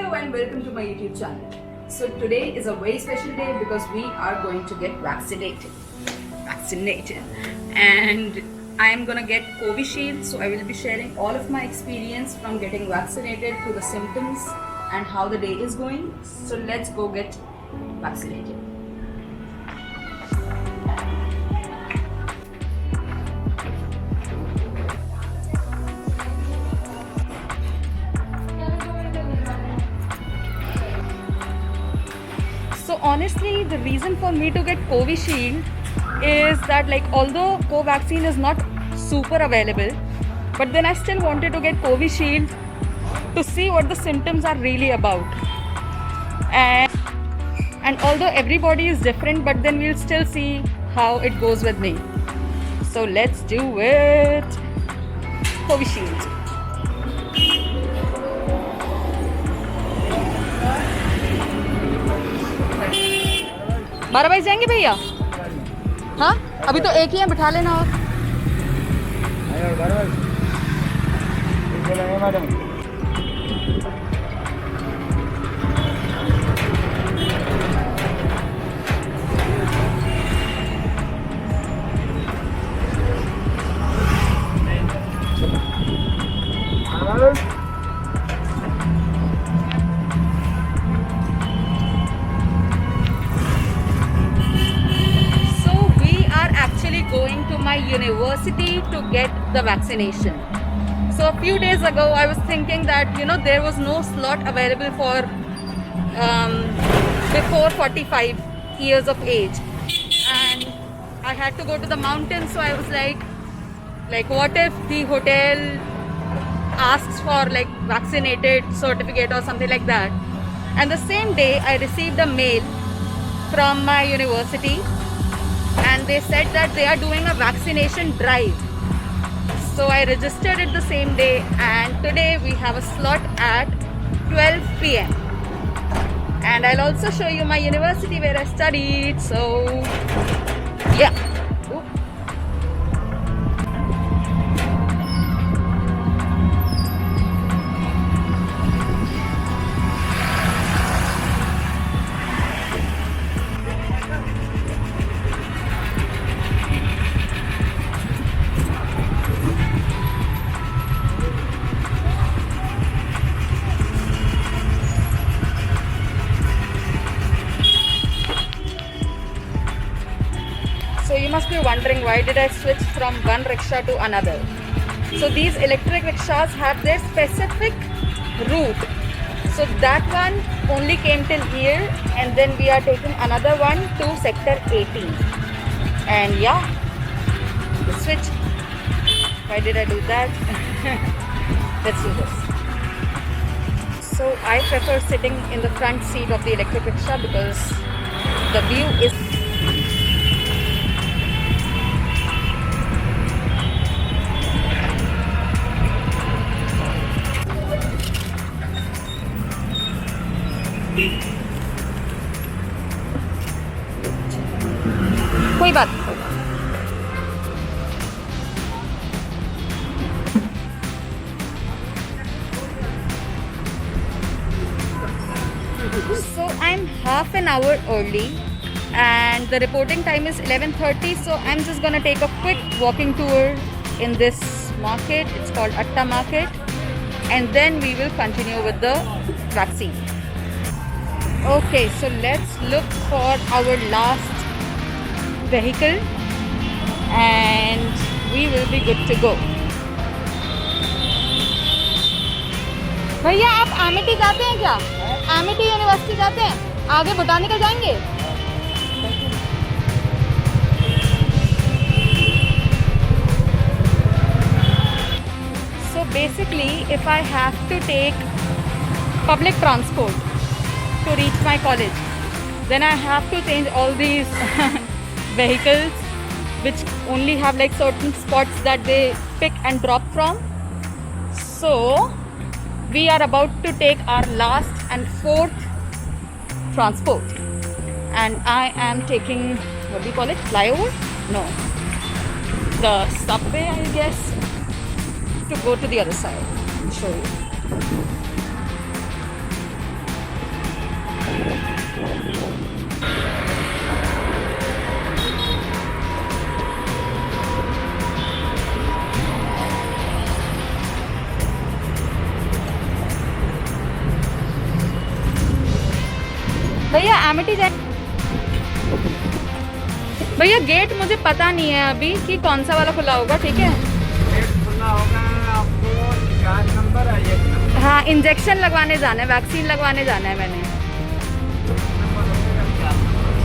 Hello and welcome to my YouTube channel. So today is a very special day because we are going to get vaccinated. And I am gonna get Covishield, so I will be sharing all of my experience from getting vaccinated to the symptoms and how the day is going. So let's go get vaccinated. So honestly, the reason for me to get Covishield is that, like, although Covaxin is not super available, but then I still wanted to get Covishield to see what the symptoms are really about. And although everybody is different, but then we'll still see how it goes with me. So let's do it. Covishield. बारह बजे जाएंगे भैया? हाँ, अभी तो एक ही है, बिठा लेना। और madam going to my university to get the vaccination. So a few days ago I was thinking that there was no slot available for before 45 years of age, and I had to go to the mountains. So I was like what if the hotel asks for like vaccinated certificate or something like that. And the same day I received a mail from my university, and they said that they are doing a vaccination drive. So I registered it the same day, and today we have a slot at 12 p.m. and I'll also show you my university where I studied. So yeah. So you must be wondering, why did I switch from one rickshaw to another? So these electric rickshaws have their specific route. So that one only came till here, and then we are taking another one to sector 18. And yeah, the switch. Why did I do that? Let's do this. So I prefer sitting in the front seat of the electric rickshaw because the view is कोई बात नहीं। So I'm half an hour early, and the reporting time is 11:30. So I'm just gonna take a quick walking tour in this market. It's called Atta Market, and then we will continue with the vaccine. Okay, so let's look for our last vehicle and we will be good to go. भैया आप Amity जाते हैं क्या? Amity university जाते हैं? आगे botanical जाएंगे? So basically, if I have to take public transport to reach my college, then I have to change all these vehicles which only have like certain spots that they pick and drop from. So we are about to take our last and fourth transport, and I am taking, what do you call it, flyover? No, the subway, I guess, to go to the other side. I'll show you. भैया Amity जाए। भैया gate मुझे पता नहीं है अभी कि कौन सा वाला खुला होगा, ठीक है? गेट खुला होगा आपको 4 नंबर है, 1 नंबर। हाँ, इंजेक्शन लगवाने जाना है, वैक्सीन लगवाने जाना है मैंने।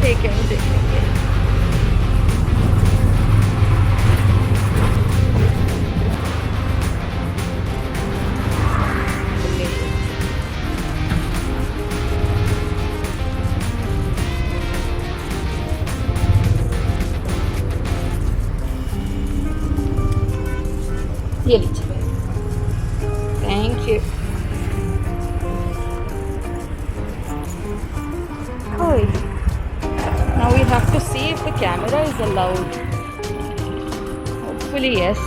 ठीक है, देख लेंगे। ये लीजिए, thank you. Now we have to see if the camera is allowed. Hopefully yes.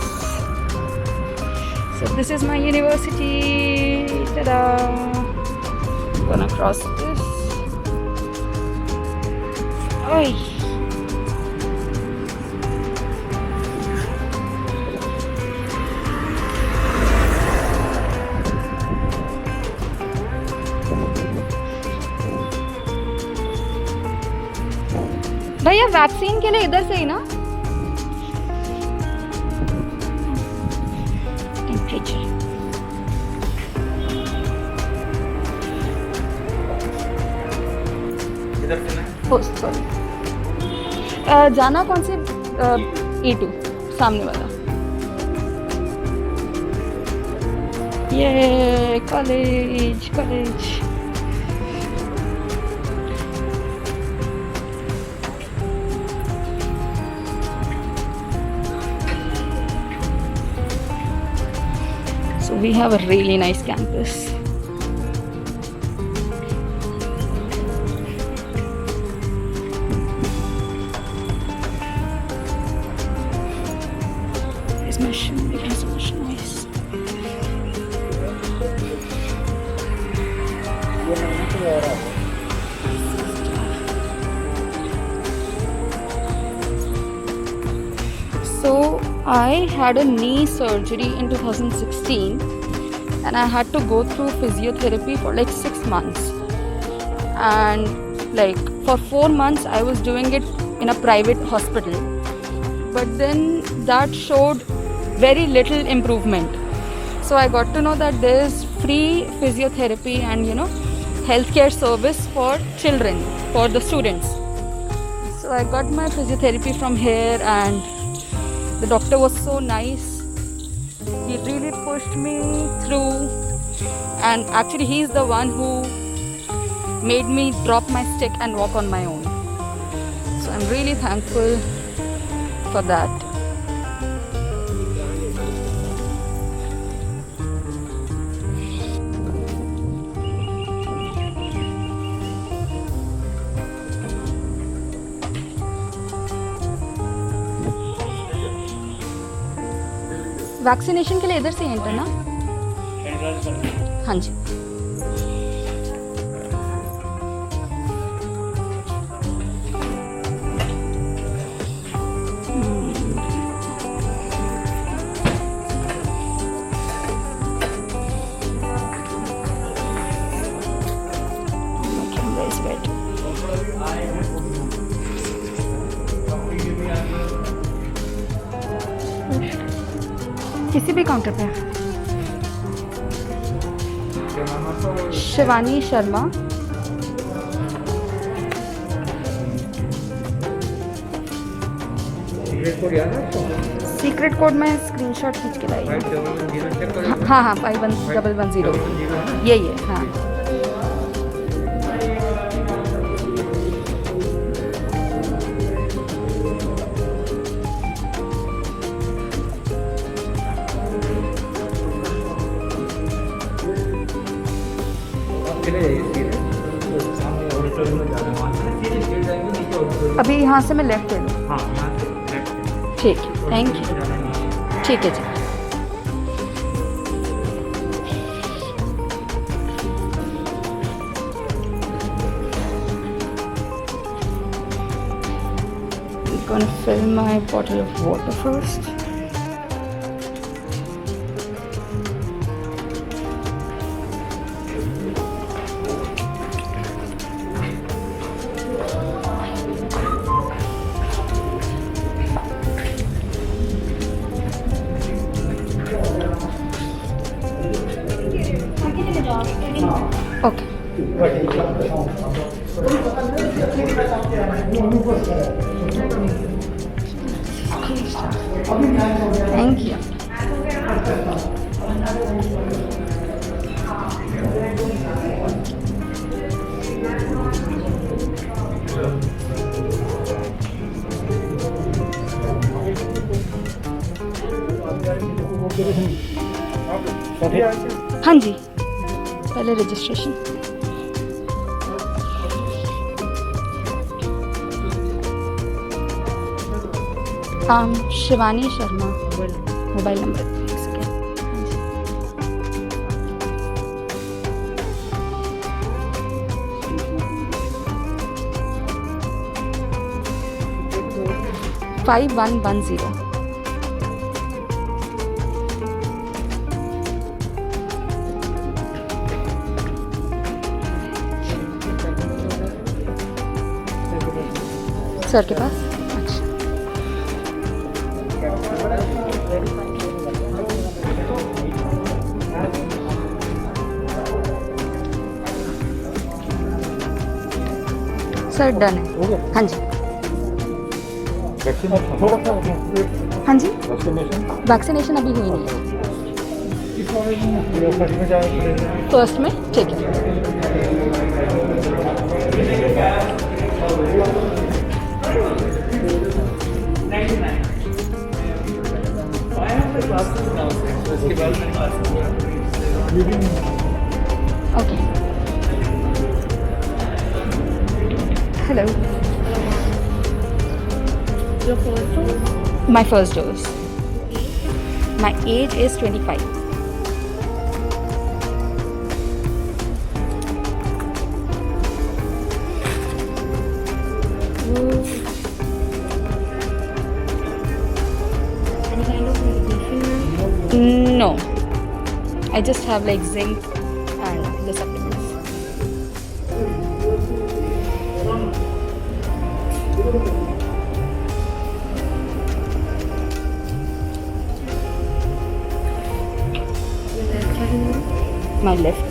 So this is my university. Ta-da! Gonna cross this. Oi! भैया वैक्सीन के लिए इधर से ही ना? टेम्परेचर इधर से ना? हो सॉरी, जाना कौन से? E2 सामने वाला। ये college college. So we have a really nice campus. It's making so much noise. So I had a knee surgery in 2016 and I had to go through physiotherapy for like 6 months, and like for 4 months I was doing it in a private hospital, but then that showed very little improvement. So I got to know that there is free physiotherapy and healthcare service for children, for the students. So I got my physiotherapy from here and the doctor was so nice. He really pushed me through, and actually he's the one who made me drop my stick and walk on my own. So I'm really thankful for that. Vaccination के लिए इधर से enter ना? हाँ जी। किसी भी counter पे। Shivani Sharma. Secret code में स्क्रीनशॉट खींच के लाई। हाँ हाँ 5110 यही है। हाँ अभी यहाँ से मैं लेफ्ट ले लूँ? हाँ, यहाँ से लेफ्ट। ठीक है, थैंक यू। ठीक है जी। I'm gonna fill my bottle of water first. Okay. Thank you. हाँ जी, पहले registration. Shivani Sharma. Mobile number. हाँ जी. 5110. सर के पास. अच्छा. सर डन है. हाँ जी. हाँ जी. वैक्सीनेशन अभी हुई नहीं है. फर्स्ट में. ठीक है. Okay. Hello. Your first dose? My first dose. My age is 25. Any kind of medication? No. I just have like zinc and the supplements. Your left hand? My left.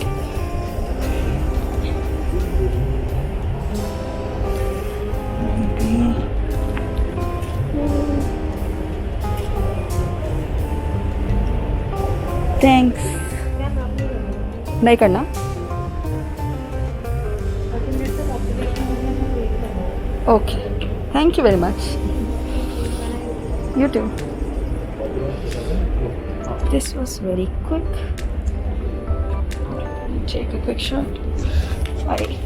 Thanks. नहीं करना. Okay. Thank you very much. You too. This was very quick. Take a quick shot. Bye.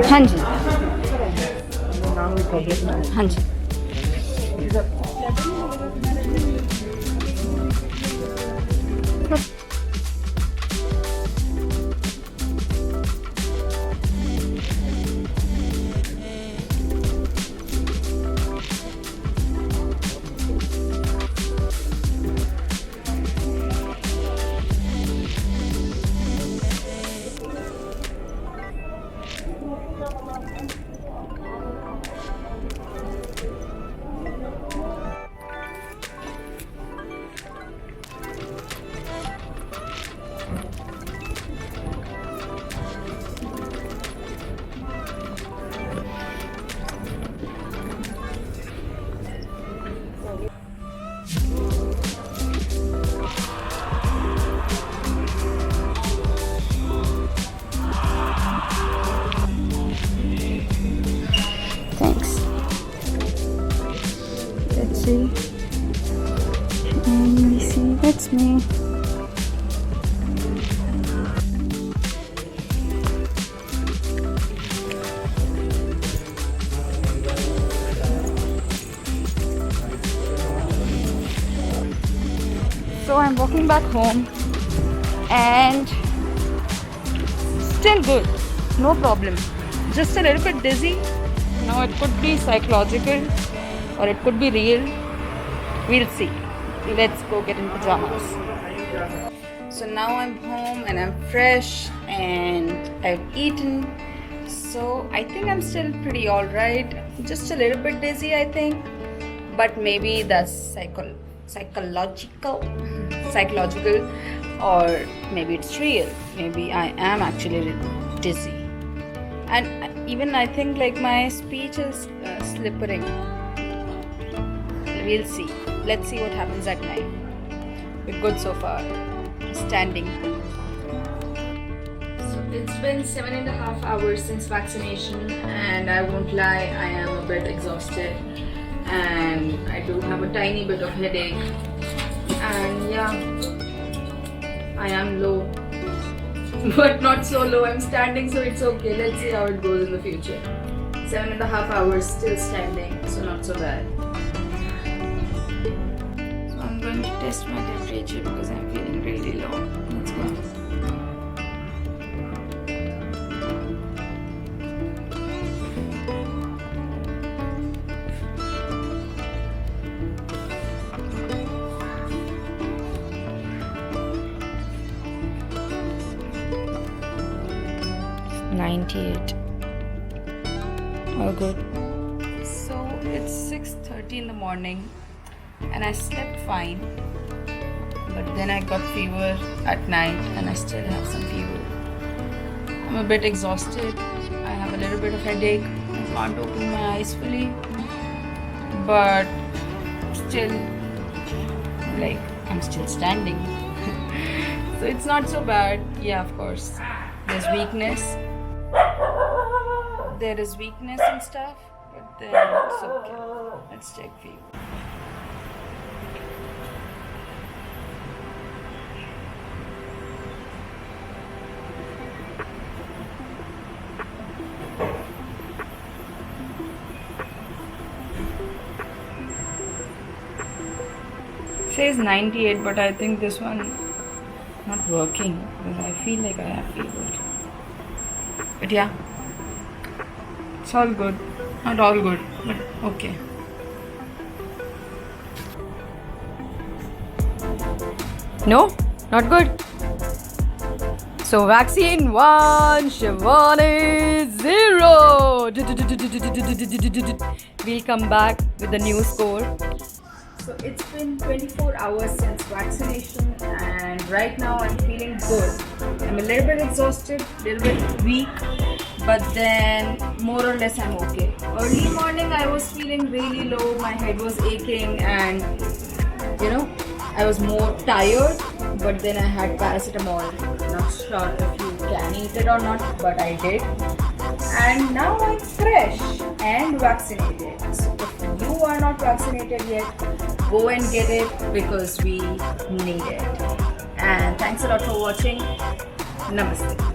हाँ जी. हाँ जी. Thanks. Let's see. Let me see. That's me. So I'm walking back home and still good, no problem. Just a little bit dizzy. Now it could be psychological or it could be real. We'll see. Let's go get in pajamas. So now I'm home and I'm fresh and I've eaten. So I think I'm still pretty alright. Just a little bit dizzy, I think. But maybe that's psychological, or maybe it's real. Maybe I am actually dizzy. And even I think like my speech is slippering. We'll see. Let's see what happens at night. We're good so far. Standing. So it's been 7.5 hours since vaccination, and I won't lie, I am a bit exhausted, and I do have a tiny bit of headache, and yeah, I am low, but not so low. I'm standing, so it's okay. Let's see how it goes in the future. 7.5 hours still standing, so not so bad. So I'm going to test my temperature because I'm feeling really low. Let's go. It's 98. All good. So it's 6:30 in the morning and I slept fine, but then I got fever at night and I still have some fever. I'm a bit exhausted. I have a little bit of headache. I can't open my eyes fully, but still, like, I'm still standing. So it's not so bad. Yeah, of course, there's weakness. There is weakness and stuff, but then it's okay. Let's check for you. It says 98, but I think this one not working because I feel like I have fever. But yeah. It's all good. Not all good, but okay. No? Not good? So vaccine 1, Shivani 0. We'll come back with the new score. So it's been 24 hours since vaccination, and right now I'm feeling good. I'm a little bit exhausted, a little bit weak, but then more or less I'm okay. Early morning I was feeling really low, my head was aching, and I was more tired, but then I had paracetamol. Not sure if you can eat it or not, but I did. And now I'm fresh and vaccinated. So if you are not vaccinated yet, go and get it because we need it. And thanks a lot for watching. Namaste.